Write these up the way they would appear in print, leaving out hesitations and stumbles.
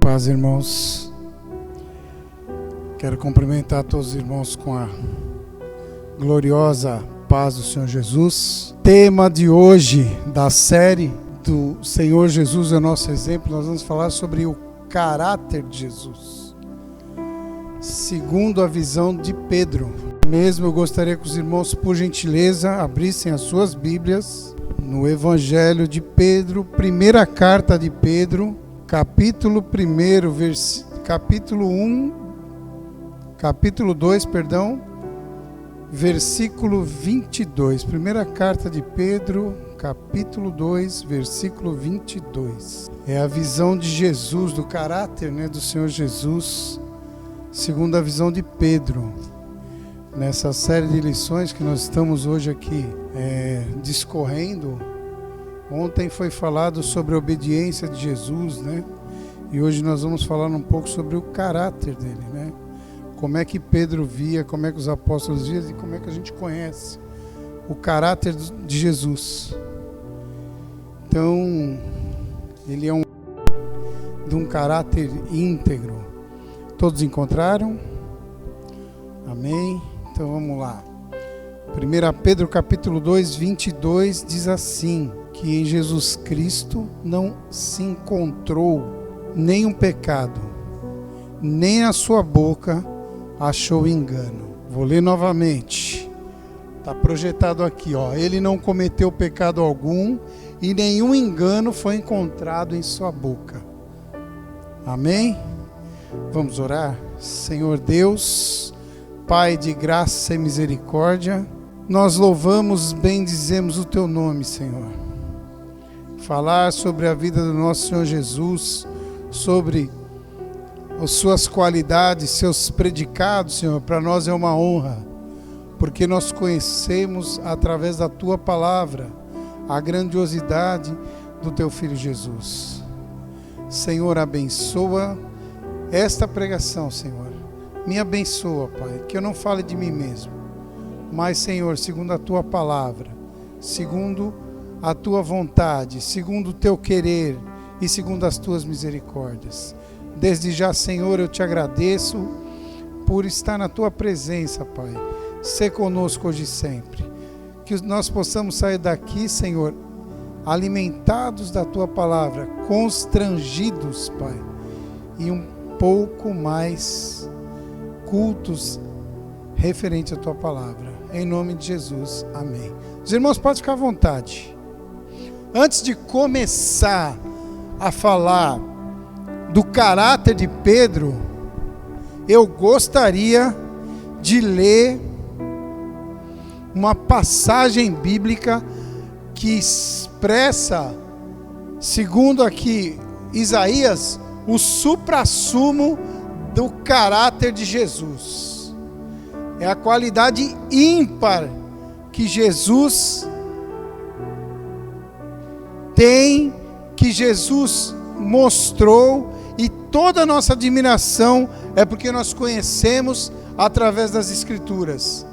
Paz, irmãos. Quero cumprimentar todos os irmãos com a gloriosa paz do Senhor Jesus. Tema de hoje da série do Senhor Jesus é o nosso exemplo. Nós vamos falar sobre o caráter de Jesus, segundo a visão de Pedro. Mesmo eu gostaria que os irmãos, por gentileza, abrissem as suas Bíblias no Evangelho de Pedro, primeira carta de Pedro, capítulo 2, versículo 22. Primeira carta de Pedro, capítulo 2, versículo 22. É a visão de Jesus, do caráter, do Senhor Jesus, segundo a visão de Pedro. Nessa série de lições que nós estamos hoje aqui discorrendo, ontem foi falado sobre a obediência de Jesus, E hoje nós vamos falar um pouco sobre o caráter dele, Como é que Pedro via, como é que os apóstolos viam e como é que a gente conhece o caráter de Jesus. Então, ele é de um caráter íntegro. Todos encontraram? Amém? Então vamos lá. 1 Pedro capítulo 2, 22 diz assim, que em Jesus Cristo não se encontrou nenhum pecado, nem a sua boca achou engano. Vou ler novamente. Está projetado aqui, Ele não cometeu pecado algum e nenhum engano foi encontrado em sua boca. Amém? Vamos orar? Senhor Deus, Pai de graça e misericórdia, nós louvamos, bendizemos o Teu nome, Senhor. Falar sobre a vida do nosso Senhor Jesus, sobre as suas qualidades, seus predicados, Senhor, para nós é uma honra, porque nós conhecemos através da Tua palavra a grandiosidade do Teu Filho Jesus. Senhor, abençoa esta pregação, Senhor. Me abençoa, Pai, que eu não fale de mim mesmo, mas, Senhor, segundo a Tua palavra, segundo a Tua vontade, segundo o Teu querer e segundo as Tuas misericórdias. Desde já, Senhor, eu Te agradeço por estar na Tua presença, Pai. Sê conosco hoje e sempre. Que nós possamos sair daqui, Senhor, alimentados da Tua palavra, constrangidos, Pai, e um pouco mais cultos referente à Tua palavra. Em nome de Jesus, amém. Os irmãos podem ficar à vontade. Antes de começar a falar do caráter de Pedro, eu gostaria de ler uma passagem bíblica que expressa, segundo aqui Isaías, o suprassumo do caráter de Jesus. É a qualidade ímpar que Jesus tem, que Jesus mostrou, e toda a nossa admiração é porque nós conhecemos através das Escrituras.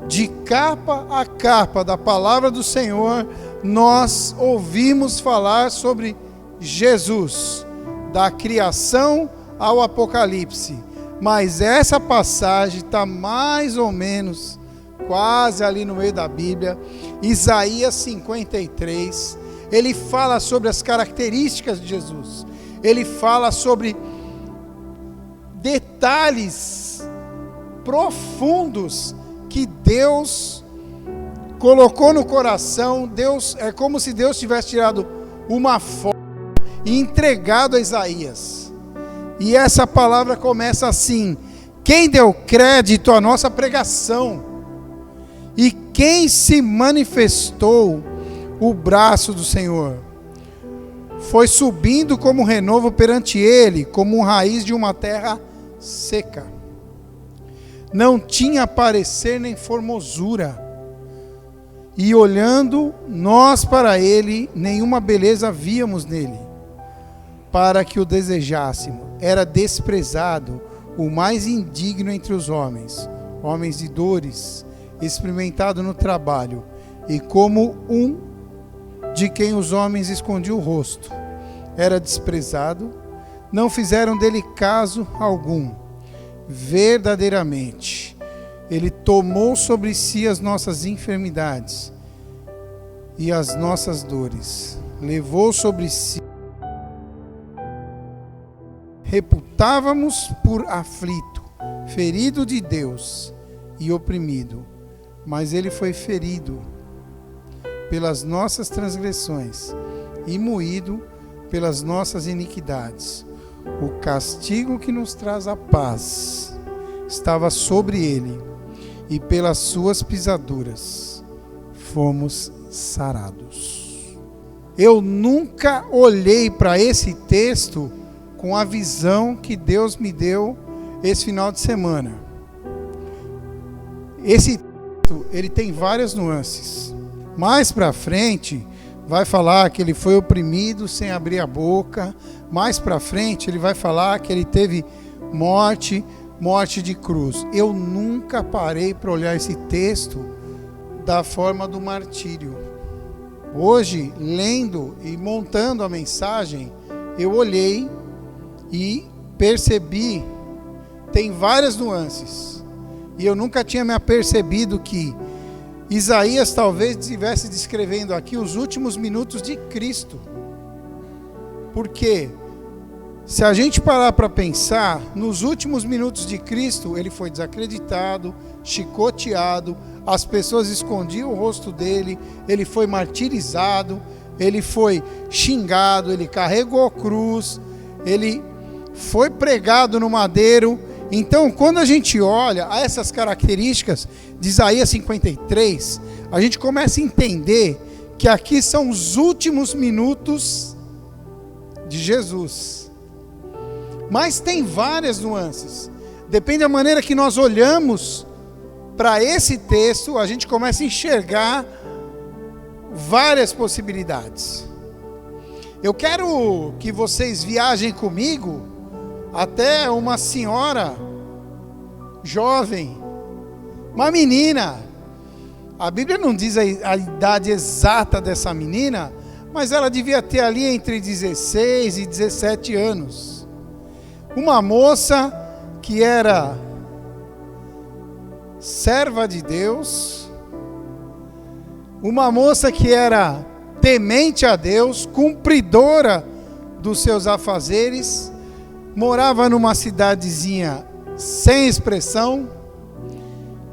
De capa a capa da palavra do Senhor, nós ouvimos falar sobre Jesus, da criação ao Apocalipse. Mas essa passagem está mais ou menos, quase ali no meio da Bíblia, Isaías 53. Ele fala sobre as características de Jesus. Ele fala sobre detalhes profundos que Deus colocou no coração. É como se Deus tivesse tirado uma foto e entregado a Isaías. E essa palavra começa assim: quem deu crédito à nossa pregação e quem se manifestou o braço do Senhor, foi subindo como renovo perante ele, como raiz de uma terra seca. Não tinha parecer nem formosura, e olhando nós para ele, nenhuma beleza víamos nele, para que o desejássemos. Era desprezado, o mais indigno entre os homens, homens de dores, experimentado no trabalho, e como de quem os homens escondiam o rosto. Era desprezado, não fizeram dele caso algum. Verdadeiramente, ele tomou sobre si as nossas enfermidades e as nossas dores. Levou sobre si. Reputávamos por aflito, ferido de Deus e oprimido. Mas ele foi ferido pelas nossas transgressões e moído pelas nossas iniquidades. O castigo que nos traz a paz estava sobre ele, e pelas suas pisaduras fomos sarados. Eu nunca olhei para esse texto com a visão que Deus me deu esse final de semana. Esse texto, ele tem várias nuances. Mais para frente vai falar que ele foi oprimido sem abrir a boca. Mais para frente ele vai falar que ele teve morte de cruz. Eu nunca parei para olhar esse texto da forma do martírio. Hoje, lendo e montando a mensagem, eu olhei e percebi, tem várias nuances. E eu nunca tinha me apercebido que Isaías talvez estivesse descrevendo aqui os últimos minutos de Cristo. Porque se a gente parar para pensar, nos últimos minutos de Cristo, ele foi desacreditado, chicoteado, as pessoas escondiam o rosto dele, ele foi martirizado, ele foi xingado, ele carregou a cruz, ele foi pregado no madeiro. Então, quando a gente olha a essas características de Isaías 53, a gente começa a entender que aqui são os últimos minutos de Jesus. Mas tem várias nuances. Depende da maneira que nós olhamos para esse texto, a gente começa a enxergar várias possibilidades. Eu quero que vocês viajem comigo até uma senhora jovem, uma menina. A Bíblia não diz a idade exata dessa menina, mas ela devia ter ali entre 16 e 17 anos. Uma moça que era serva de Deus, uma moça que era temente a Deus, cumpridora dos seus afazeres, morava numa cidadezinha sem expressão,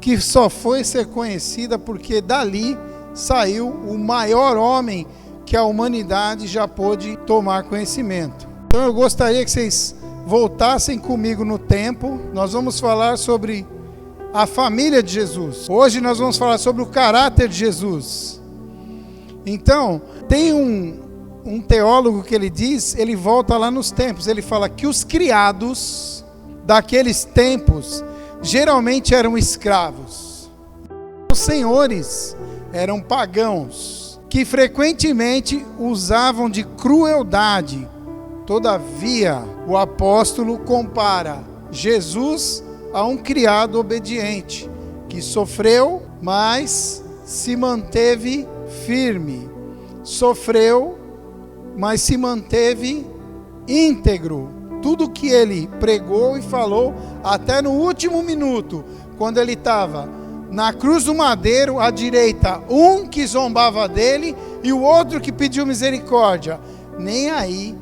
que só foi ser conhecida porque dali saiu o maior homem que a humanidade já pôde tomar conhecimento. Então eu gostaria que vocês voltassem comigo no tempo. Nós vamos falar sobre a família de Jesus. Hoje nós vamos falar sobre o caráter de Jesus. Então, tem um teólogo que ele diz, ele volta lá nos tempos, ele fala que os criados daqueles tempos geralmente eram escravos. Os senhores eram pagãos, que frequentemente usavam de crueldade. Todavia, o apóstolo compara Jesus a um criado obediente, que sofreu, mas se manteve firme. Sofreu, mas se manteve íntegro. Tudo que ele pregou e falou, até no último minuto, quando ele estava na cruz do madeiro, à direita, um que zombava dele e o outro que pediu misericórdia. Nem aí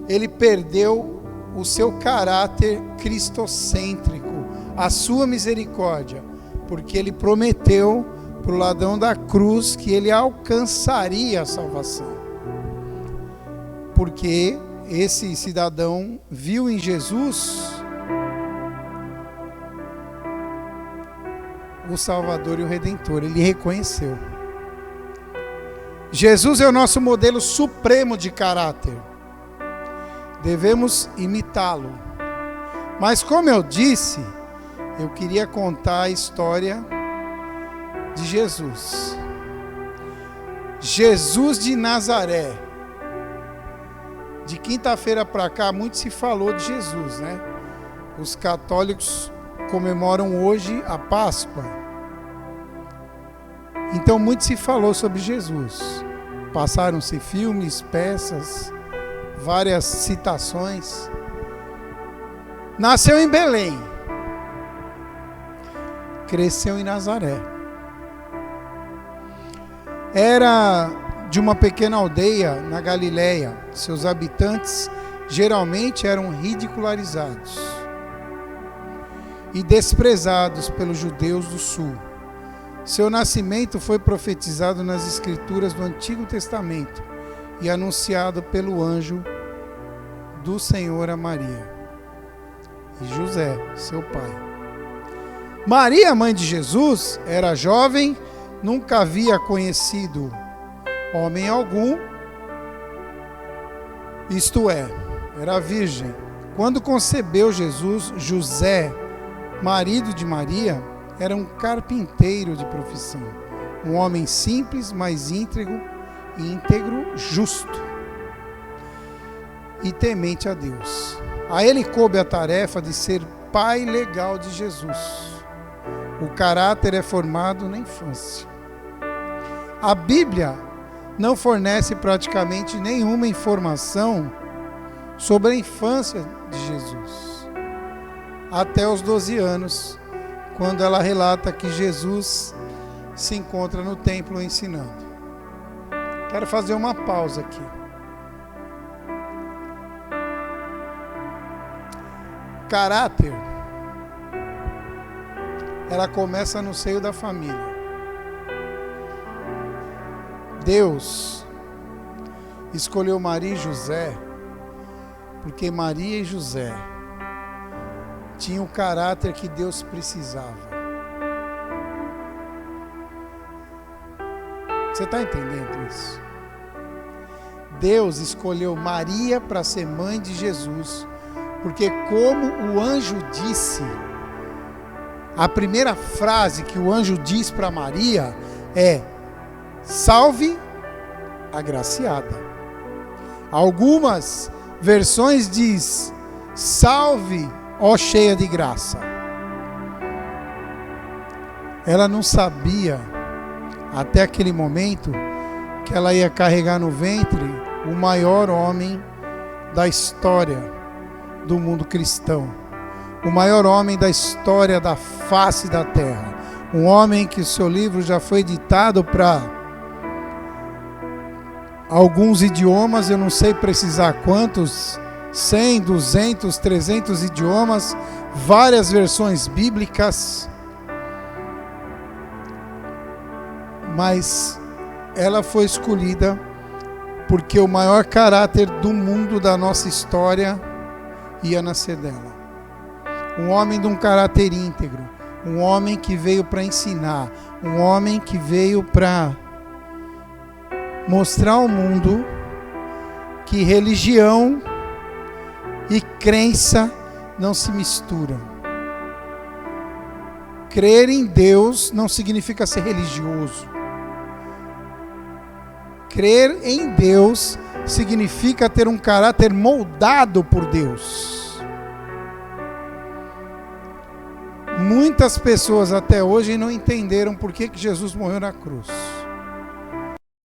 ele perdeu o seu caráter cristocêntrico, a sua misericórdia, porque ele prometeu para o ladrão da cruz que ele alcançaria a salvação. Porque esse cidadão viu em Jesus o Salvador e o Redentor, ele reconheceu. Jesus é o nosso modelo supremo de caráter. Devemos imitá-lo. Mas como eu disse, eu queria contar a história de Jesus. Jesus de Nazaré. De quinta-feira para cá, muito se falou de Jesus, né? Os católicos comemoram hoje a Páscoa. Então, muito se falou sobre Jesus. Passaram-se filmes, peças, várias citações. Nasceu em Belém. Cresceu em Nazaré. Era de uma pequena aldeia na Galileia. Seus habitantes geralmente eram ridicularizados e desprezados pelos judeus do sul. Seu nascimento foi profetizado nas Escrituras do Antigo Testamento e anunciado pelo anjo do Senhor a Maria e José, seu pai. Maria, mãe de Jesus, era jovem, nunca havia conhecido homem algum, isto é, era virgem. Quando concebeu Jesus, José, marido de Maria, era um carpinteiro de profissão, um homem simples, mas íntegro, justo e temente a Deus. A ele coube a tarefa de ser pai legal de Jesus. O caráter é formado na infância. A Bíblia não fornece praticamente nenhuma informação sobre a infância de Jesus, até os 12 anos, quando ela relata que Jesus se encontra no templo ensinando. Quero fazer uma pausa aqui. Caráter, ela começa no seio da família. Deus escolheu Maria e José porque Maria e José tinham o caráter que Deus precisava. Você está entendendo isso? Deus escolheu Maria para ser mãe de Jesus, porque como o anjo disse, a primeira frase que o anjo diz para Maria é: salve agraciada. Algumas versões diz: salve, ó cheia de graça. Ela não sabia até aquele momento que ela ia carregar no ventre o maior homem da história do mundo cristão, o maior homem da história da face da terra, um homem que o seu livro já foi editado para alguns idiomas, eu não sei precisar quantos, 100, 200, 300 idiomas, várias versões bíblicas, mas ela foi escolhida porque o maior caráter do mundo, da nossa história, ia nascer dela. Um homem de um caráter íntegro, um homem que veio para ensinar, um homem que veio para mostrar ao mundo que religião e crença não se misturam. Crer em Deus não significa ser religioso. Crer em Deus significa ter um caráter moldado por Deus. Muitas pessoas até hoje não entenderam por que Jesus morreu na cruz.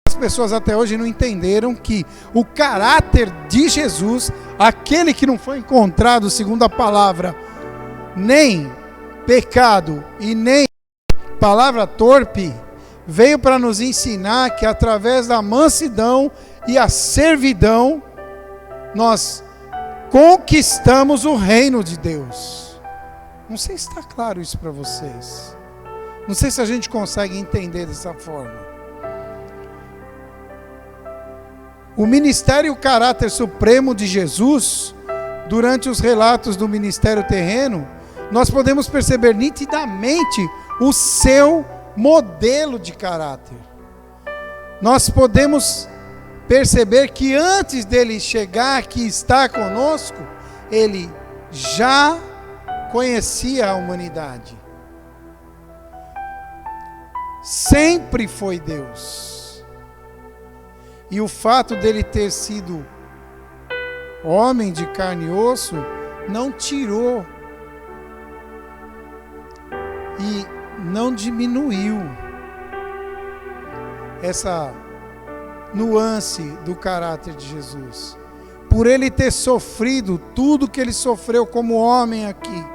As pessoas até hoje não entenderam que o caráter de Jesus, aquele que não foi encontrado, segundo a palavra, nem pecado e nem palavra torpe, veio para nos ensinar que através da mansidão e a servidão nós conquistamos o reino de Deus. Não sei se está claro isso para vocês. Não sei se a gente consegue entender dessa forma. O ministério e o caráter supremo de Jesus, durante os relatos do ministério terreno, nós podemos perceber nitidamente o seu modelo de caráter. Nós podemos perceber que antes dele chegar aqui e estar conosco, ele já conhecia a humanidade. Sempre foi Deus. E o fato dele ter sido homem de carne e osso não tirou e não diminuiu essa nuance do caráter de Jesus. por ele ter sofrido tudo que ele sofreu como homem aqui,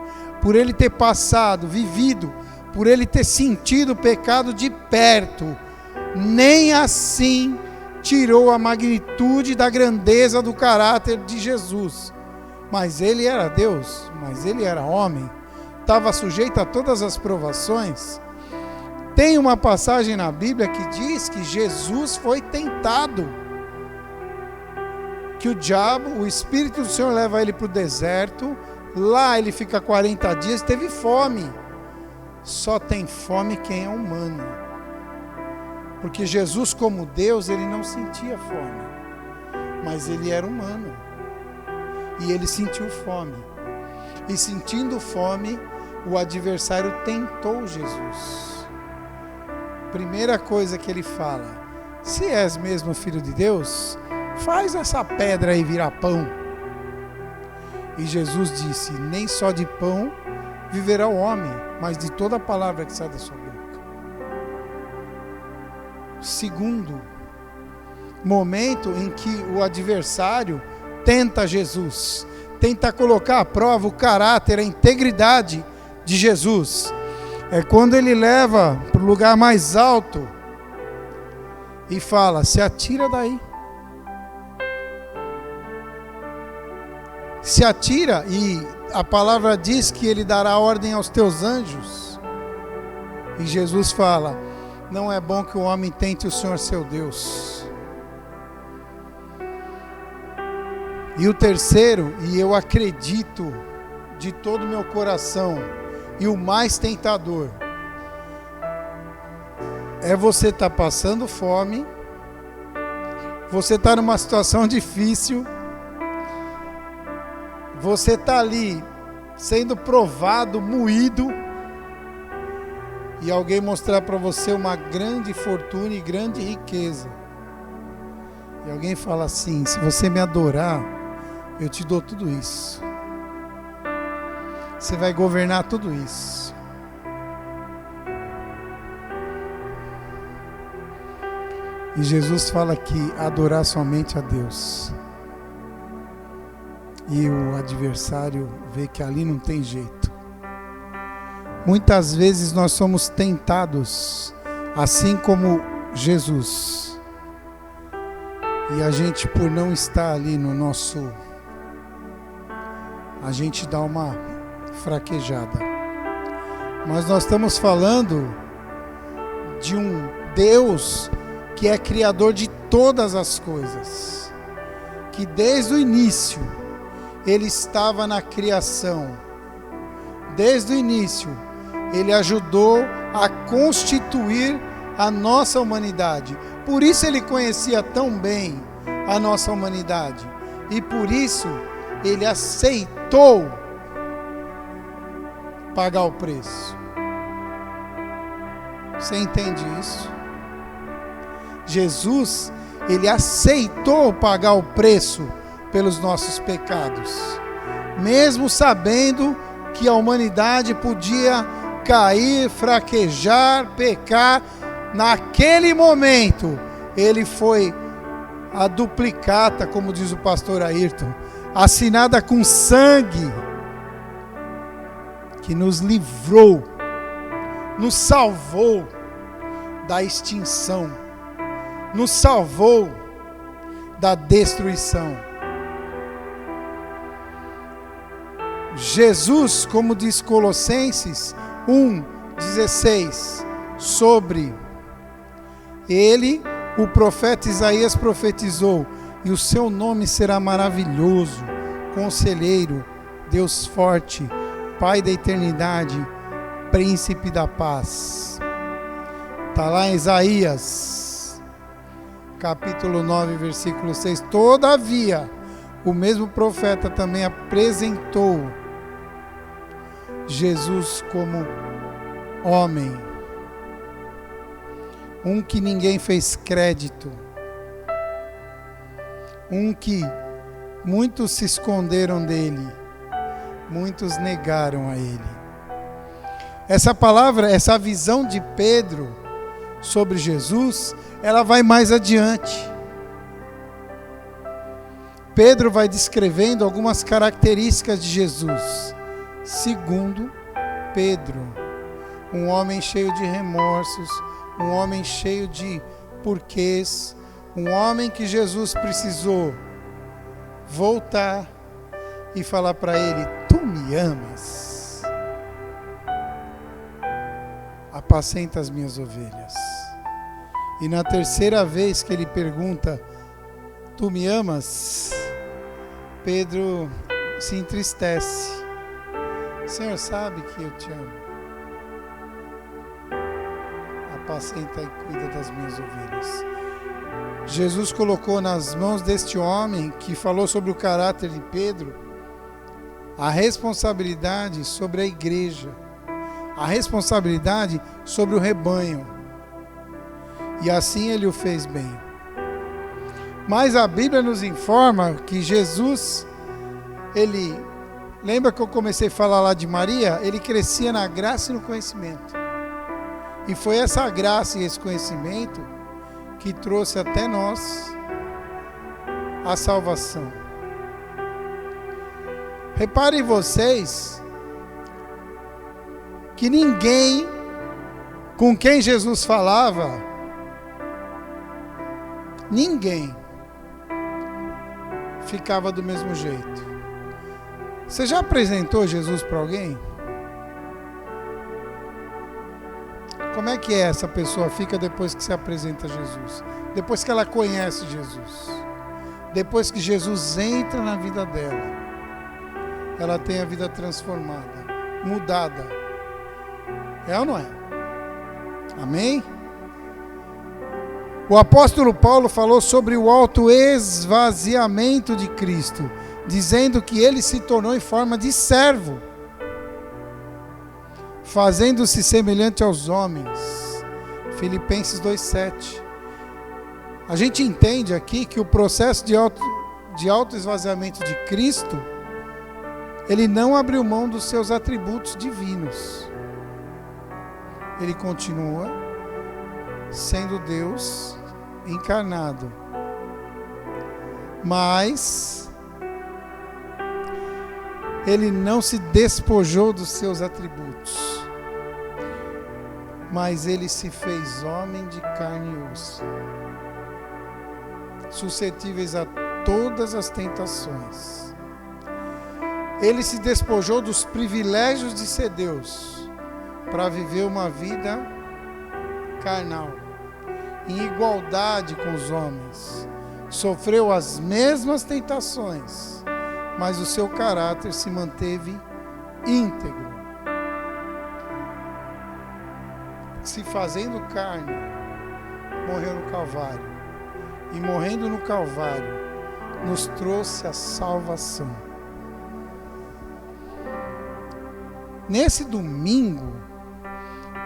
por ele ter passado, vivido, por ele ter sentido o pecado de perto, nem assim tirou a magnitude da grandeza do caráter de Jesus. Mas ele era Deus, mas ele era homem, estava sujeito a todas as provações. Tem uma passagem na Bíblia que diz que Jesus foi tentado, que o diabo, o Espírito do Senhor leva ele para o deserto, lá ele fica 40 dias, teve fome. Só tem fome quem é humano, porque Jesus, como Deus, ele não sentia fome, mas ele era humano, e ele sentiu fome, e sentindo fome, o adversário tentou Jesus. Primeira coisa que ele fala: se és mesmo filho de Deus, faz essa pedra aí virar pão. E Jesus disse: nem só de pão viverá o homem, mas de toda a palavra que sai da sua boca. Segundo momento em que o adversário tenta Jesus, tenta colocar à prova o caráter, a integridade de Jesus, é quando ele leva para o lugar mais alto e fala: se atira daí. Se atira, e a palavra diz que ele dará ordem aos teus anjos. E Jesus fala: não é bom que o homem tente o Senhor seu Deus. E o terceiro, e eu acredito de todo o meu coração, e o mais tentador, é você estar passando fome, você está numa situação difícil, você está ali sendo provado, moído, e alguém mostrar para você uma grande fortuna e grande riqueza. E alguém fala assim: se você me adorar, eu te dou tudo isso. Você vai governar tudo isso. E Jesus fala que adorar somente a Deus. E o adversário vê que ali não tem jeito. Muitas vezes nós somos tentados, assim como Jesus. E a gente, por não estar ali no nosso... a gente dá uma fraquejada. Mas nós estamos falando de um Deus que é criador de todas as coisas. Que desde o início... Ele estava na criação. Desde o início, Ele ajudou a constituir a nossa humanidade. Por isso Ele conhecia tão bem a nossa humanidade. E por isso Ele aceitou pagar o preço. Você entende isso? Jesus, Ele aceitou pagar o preço pelos nossos pecados, mesmo sabendo que a humanidade podia cair, fraquejar, pecar. Naquele momento, ele foi a duplicata, como diz o pastor Ayrton, assinada com sangue, que nos livrou, nos salvou da extinção, nos salvou da destruição. Jesus, como diz Colossenses 1:16, sobre ele o profeta Isaías profetizou: e o seu nome será maravilhoso, Conselheiro, Deus forte, Pai da eternidade, Príncipe da paz. Está lá em Isaías, capítulo 9, versículo 6. Todavia, o mesmo profeta também apresentou Jesus como homem, um que ninguém fez crédito, um que muitos se esconderam dele, muitos negaram a ele. Essa palavra, essa visão de Pedro sobre Jesus, ela vai mais adiante. Pedro vai descrevendo algumas características de Jesus. Segundo Pedro, um homem cheio de remorsos, um homem cheio de porquês, um homem que Jesus precisou voltar e falar para ele: tu me amas? Apacenta as minhas ovelhas. E na terceira vez que ele pergunta: tu me amas? Pedro se entristece. O Senhor sabe que eu te amo. Apacenta e cuida das minhas ovelhas. Jesus colocou nas mãos deste homem, que falou sobre o caráter de Pedro, a responsabilidade sobre a igreja, a responsabilidade sobre o rebanho. E assim ele o fez bem. Mas a Bíblia nos informa que Jesus, lembra que eu comecei a falar lá de Maria? Ele crescia na graça e no conhecimento. E foi essa graça e esse conhecimento que trouxe até nós a salvação. Reparem vocês que ninguém com quem Jesus falava, ninguém ficava do mesmo jeito. Você já apresentou Jesus para alguém? Como é que essa pessoa fica depois que se apresenta a Jesus? Depois que ela conhece Jesus? Depois que Jesus entra na vida dela? Ela tem a vida transformada, mudada. É ou não é? Amém? O apóstolo Paulo falou sobre o autoesvaziamento de Cristo, dizendo que ele se tornou em forma de servo, fazendo-se semelhante aos homens. Filipenses 2,7. A gente entende aqui que o processo de autoesvaziamento de Cristo, ele não abriu mão dos seus atributos divinos. Ele continua sendo Deus encarnado. Mas ele não se despojou dos seus atributos. Mas ele se fez homem de carne e osso, suscetíveis a todas as tentações. Ele se despojou dos privilégios de ser Deus para viver uma vida carnal, em igualdade com os homens. Sofreu as mesmas tentações, mas o seu caráter se manteve íntegro. Se fazendo carne, morreu no Calvário. E morrendo no Calvário, nos trouxe a salvação. Nesse domingo,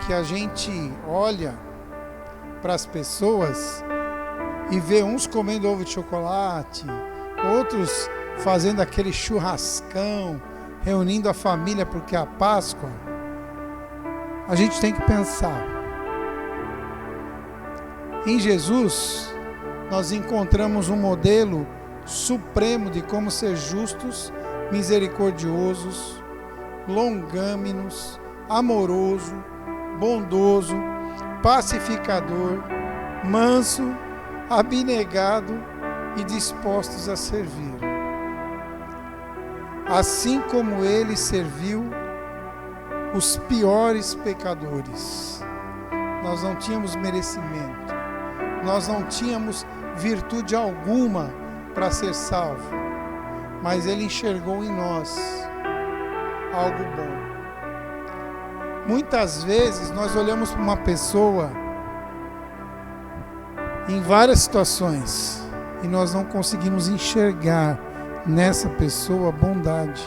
que a gente olha para as pessoas e vê uns comendo ovo de chocolate, outros fazendo aquele churrascão, reunindo a família porque é a Páscoa, a gente tem que pensar. Em Jesus, nós encontramos um modelo supremo de como ser justos, misericordiosos, longâminos, amoroso, bondoso, pacificador, manso, abnegado e dispostos a servir. Assim como ele serviu os piores pecadores. Nós não tínhamos merecimento, nós não tínhamos virtude alguma para ser salvo, mas ele enxergou em nós algo bom. Muitas vezes nós olhamos para uma pessoa em várias situações e nós não conseguimos enxergar nessa pessoa bondade,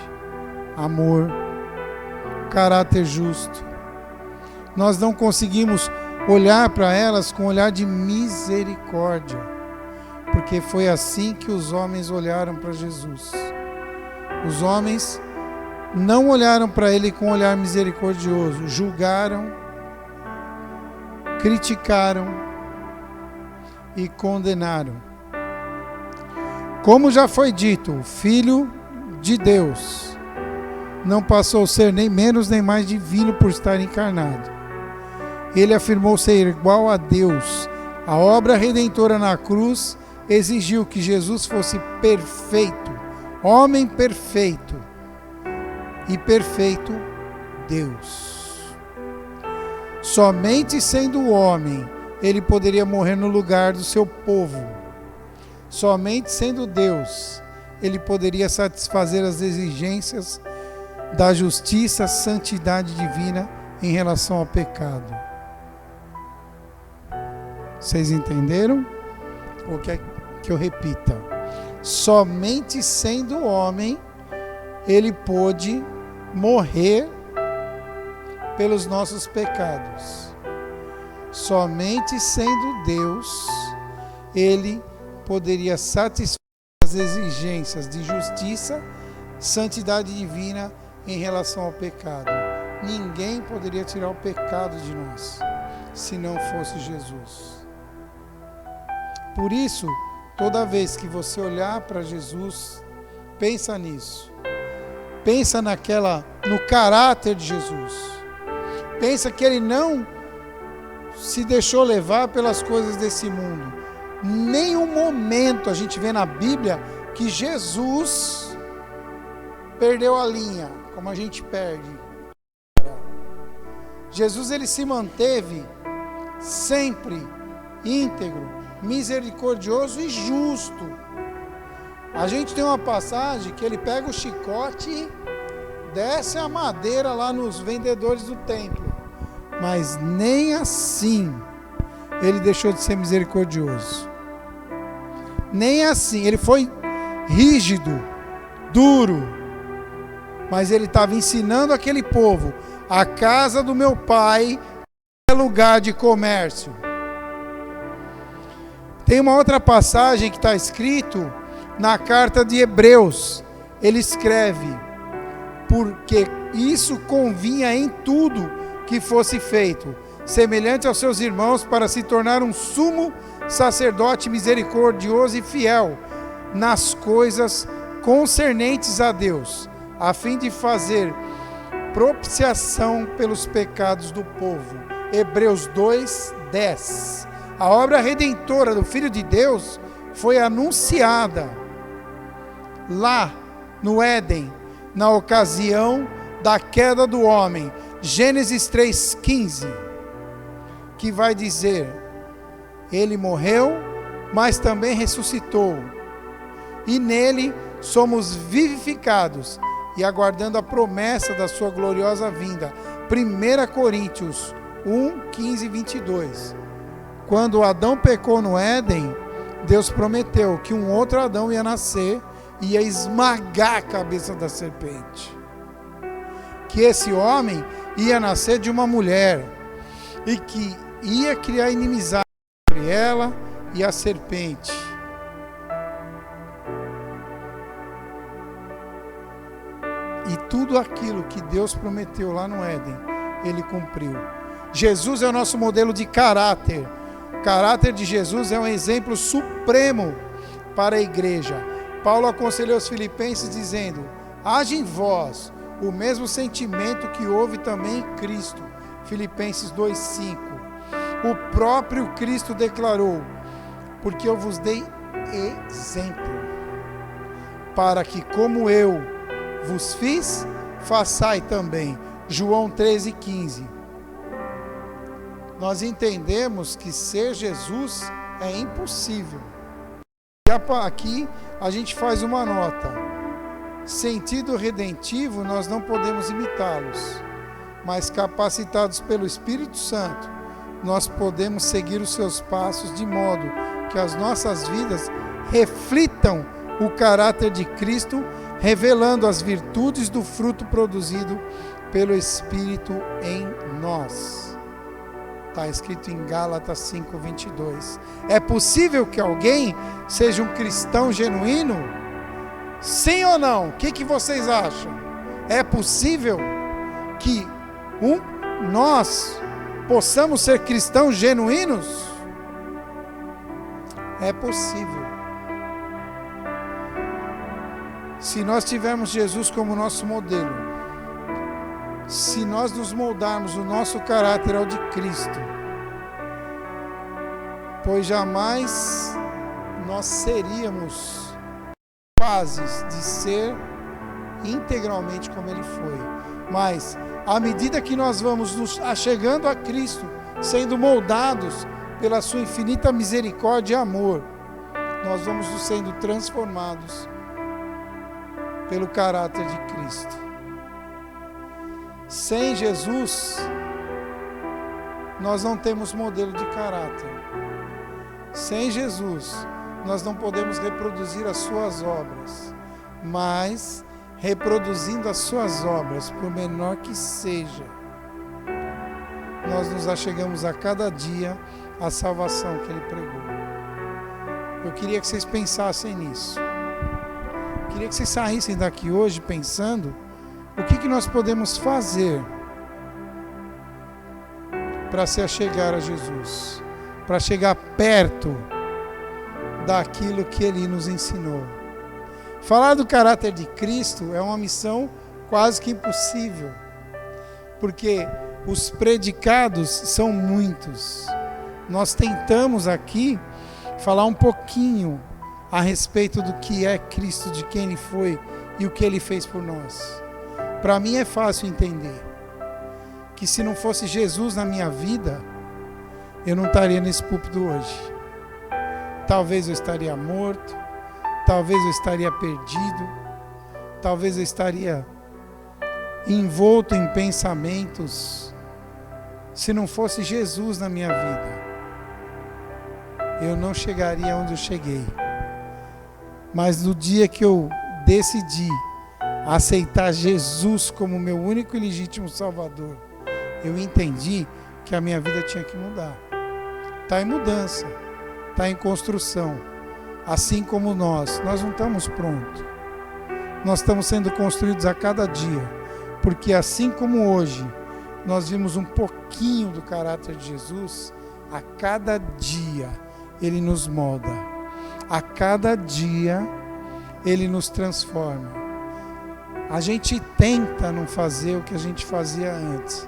amor, caráter justo. Nós não conseguimos olhar para elas com um olhar de misericórdia, porque foi assim que os homens olharam para Jesus. Os homens não olharam para ele com um olhar misericordioso, julgaram, criticaram e condenaram. Como já foi dito, o Filho de Deus não passou a ser nem menos nem mais divino por estar encarnado. Ele afirmou ser igual a Deus. A obra redentora na cruz exigiu que Jesus fosse perfeito, homem perfeito e perfeito Deus. Somente sendo homem, ele poderia morrer no lugar do seu povo. Somente sendo Deus, ele poderia satisfazer as exigências da justiça, santidade divina em relação ao pecado. Vocês entenderam? Ou quer que eu repita? Somente sendo homem, ele pôde morrer pelos nossos pecados. Somente sendo Deus, ele poderia satisfazer as exigências de justiça, santidade divina em relação ao pecado. Ninguém poderia tirar o pecado de nós, se não fosse Jesus. Por isso, toda vez que você olhar para Jesus, pensa nisso. Pensa no caráter de Jesus. Pensa que ele não se deixou levar pelas coisas desse mundo. Nenhum momento a gente vê na Bíblia que Jesus perdeu a linha, como a gente perde. Jesus, ele se manteve sempre íntegro, misericordioso e justo. A gente tem uma passagem que ele pega o chicote e desce a madeira lá nos vendedores do templo. Mas nem assim ele deixou de ser misericordioso. Nem assim. Ele foi rígido, duro, mas ele estava ensinando aquele povo: a casa do meu pai é lugar de comércio. Tem uma outra passagem que está escrito na carta de Hebreus. Ele escreve: porque isso convinha em tudo que fosse feito, semelhante aos seus irmãos, para se tornar um sumo sacerdote misericordioso e fiel nas coisas concernentes a Deus, a fim de fazer propiciação pelos pecados do povo. Hebreus 2:10. A obra redentora do Filho de Deus foi anunciada lá no Éden, na ocasião da queda do homem. Gênesis 3:15, que vai dizer: ele morreu, mas também ressuscitou, e nele somos vivificados, e aguardando a promessa da sua gloriosa vinda. 1 Coríntios 1:15 e 22. Quando Adão pecou no Éden, Deus prometeu que um outro Adão ia nascer e ia esmagar a cabeça da serpente. Que esse homem ia nascer de uma mulher e que ia criar inimizade entre ela e a serpente. E tudo aquilo que Deus prometeu lá no Éden, ele cumpriu. Jesus é o nosso modelo de caráter. O caráter de Jesus é um exemplo supremo para a igreja. Paulo aconselhou os filipenses dizendo: haja em vós o mesmo sentimento que houve também em Cristo. Filipenses 2:5. O próprio Cristo declarou: porque eu vos dei exemplo, para que como eu vos fiz, façai também. João 13:15. Nós entendemos que ser Jesus é impossível. E aqui a gente faz uma nota. Sentido redentivo, nós não podemos imitá-los, mas capacitados pelo Espírito Santo, nós podemos seguir os seus passos de modo que as nossas vidas reflitam o caráter de Cristo, revelando as virtudes do fruto produzido pelo Espírito em nós. Está escrito em Gálatas 5:22. É possível que alguém seja um cristão genuíno? Sim ou não? O que vocês acham? É possível que nós possamos ser cristãos genuínos? É possível. Se nós tivermos Jesus como nosso modelo, se nós nos moldarmos o nosso caráter ao de Cristo, pois jamais nós seríamos capazes de ser integralmente como Ele foi. Mas, à medida que nós vamos nos achegando a Cristo, sendo moldados pela sua infinita misericórdia e amor, nós vamos sendo transformados pelo caráter de Cristo. Sem Jesus, nós não temos modelo de caráter. Sem Jesus, nós não podemos reproduzir as suas obras. Mas, reproduzindo as suas obras, por menor que seja, nós nos achegamos a cada dia à salvação que Ele pregou. Eu queria que vocês pensassem nisso. Eu queria que vocês saíssem daqui hoje pensando o que nós podemos fazer para se achegar a Jesus, para chegar perto daquilo que Ele nos ensinou. Falar do caráter de Cristo é uma missão quase que impossível, porque os predicados são muitos. Nós tentamos aqui falar um pouquinho a respeito do que é Cristo, de quem Ele foi e o que Ele fez por nós. Para mim é fácil entender que se não fosse Jesus na minha vida, eu não estaria nesse púlpito hoje. Talvez eu estaria morto, talvez eu estaria perdido, talvez eu estaria envolto em pensamentos. Se não fosse Jesus na minha vida, eu não chegaria onde eu cheguei. Mas no dia que eu decidi aceitar Jesus como meu único e legítimo Salvador, eu entendi que a minha vida tinha que mudar. Está em mudança, está em construção. Assim como nós não estamos prontos. Nós estamos sendo construídos a cada dia. Porque assim como hoje nós vimos um pouquinho do caráter de Jesus, a cada dia Ele nos molda. A cada dia Ele nos transforma. A gente tenta não fazer o que a gente fazia antes.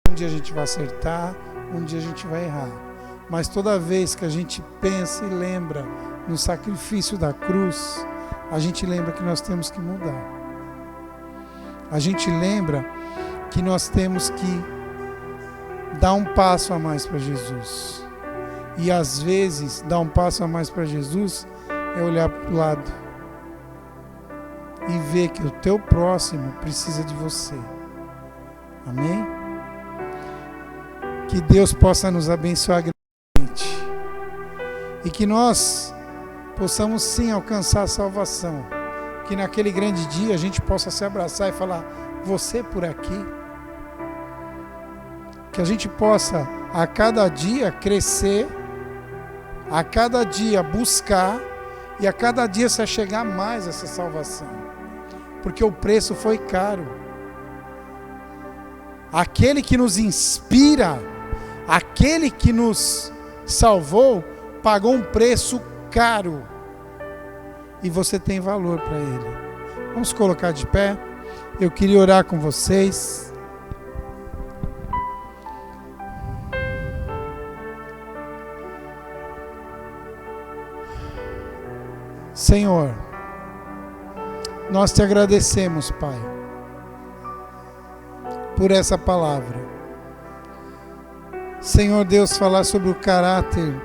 Um dia a gente vai acertar, um dia a gente vai errar. Mas toda vez que a gente pensa e lembra no sacrifício da cruz, a gente lembra que nós temos que mudar. A gente lembra que nós temos que dar um passo a mais para Jesus. E às vezes, dar um passo a mais para Jesus é olhar para o lado e ver que o teu próximo precisa de você. Amém? Que Deus possa nos abençoar grandemente e que nós possamos sim alcançar a salvação. Que naquele grande dia a gente possa se abraçar e falar: você por aqui. Que a gente possa a cada dia crescer, a cada dia buscar e a cada dia se achegar mais a essa salvação. Porque o preço foi caro. Aquele que nos inspira, aquele que nos salvou, pagou um preço caro. E você tem valor para Ele. Vamos colocar de pé. Eu queria orar com vocês. Senhor, nós te agradecemos, Pai, por essa palavra. Senhor Deus, falar sobre o caráter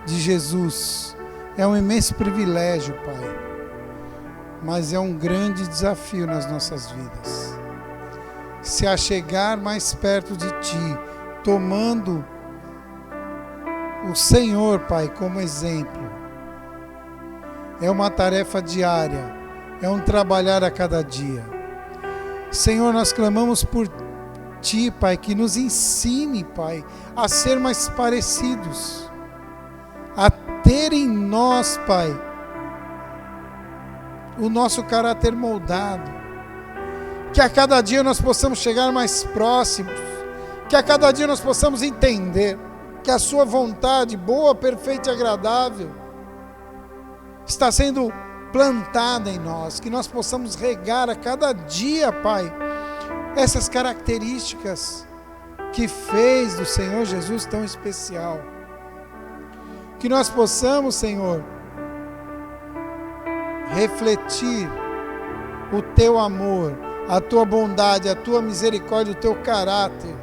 de Jesus é um imenso privilégio, Pai, mas é um grande desafio nas nossas vidas. Se achegar mais perto de Ti, tomando o Senhor, Pai, como exemplo, é uma tarefa diária, é um trabalhar a cada dia. Senhor, nós clamamos por Ti, Pai, que nos ensine, Pai, a ser mais parecidos, a ter em nós, Pai, o nosso caráter moldado, que a cada dia nós possamos chegar mais próximos, que a cada dia nós possamos entender que a Sua vontade boa, perfeita e agradável está sendo plantada em nós, que nós possamos regar a cada dia, Pai, essas características que fez do Senhor Jesus tão especial. Que nós possamos, Senhor, refletir o Teu amor, a Tua bondade, a Tua misericórdia, o Teu caráter,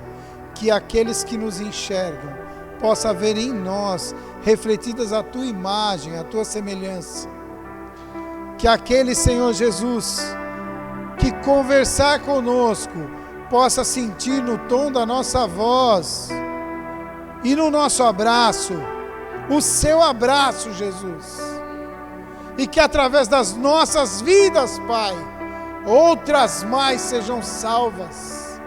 que aqueles que nos enxergam possam ver em nós refletidas a Tua imagem, a Tua semelhança. Que aquele, Senhor Jesus, que conversar conosco, possa sentir no tom da nossa voz e no nosso abraço, o Seu abraço, Jesus. E que através das nossas vidas, Pai, outras mais sejam salvas.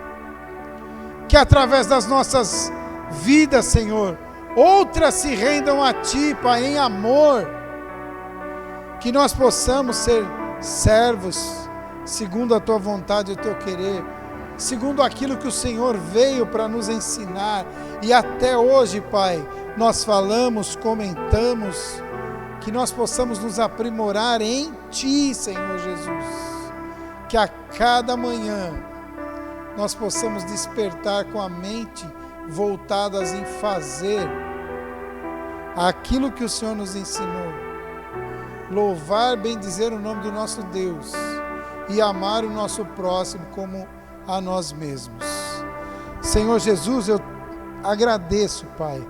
Que através das nossas vidas, Senhor, outras se rendam a Ti, Pai, em amor. Que nós possamos ser servos, segundo a Tua vontade e o Teu querer, segundo aquilo que o Senhor veio para nos ensinar. E até hoje, Pai, nós falamos, comentamos, que nós possamos nos aprimorar em Ti, Senhor Jesus. Que a cada manhã nós possamos despertar com a mente voltadas em fazer aquilo que o Senhor nos ensinou. Louvar, bendizer o nome do nosso Deus e amar o nosso próximo como a nós mesmos. Senhor Jesus, eu agradeço, Pai,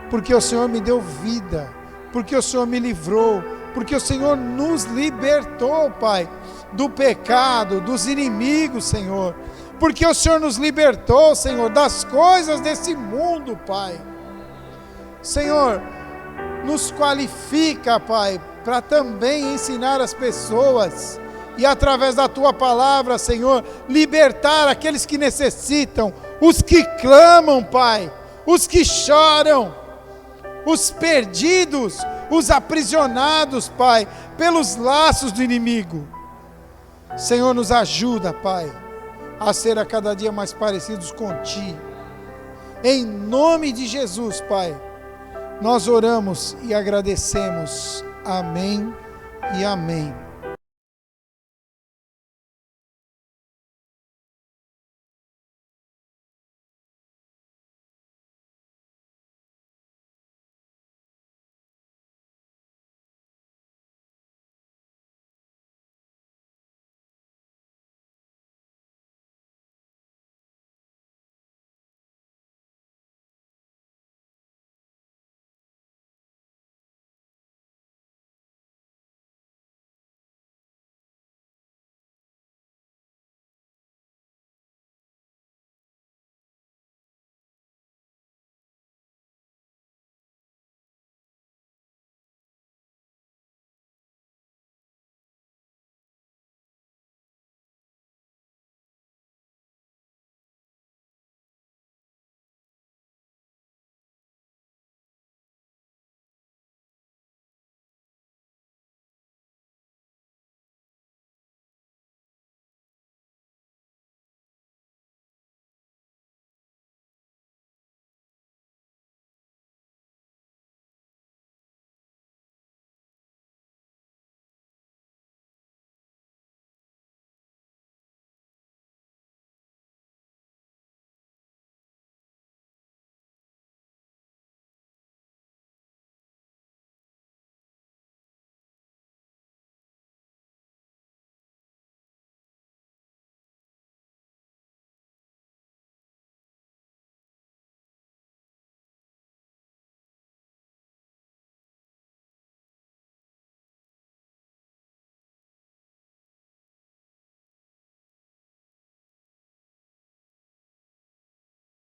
porque o Senhor me deu vida, porque o Senhor me livrou, porque o Senhor nos libertou, Pai, do pecado, dos inimigos, Senhor, porque o Senhor nos libertou, Senhor, das coisas desse mundo, Pai. Senhor, nos qualifica, Pai, para também ensinar as pessoas e através da Tua palavra, Senhor, libertar aqueles que necessitam, os que clamam, Pai, os que choram, os perdidos, os aprisionados, Pai, pelos laços do inimigo. Senhor, nos ajuda, Pai, a ser a cada dia mais parecidos com Ti. Em nome de Jesus, Pai, nós oramos e agradecemos. Amém e amém.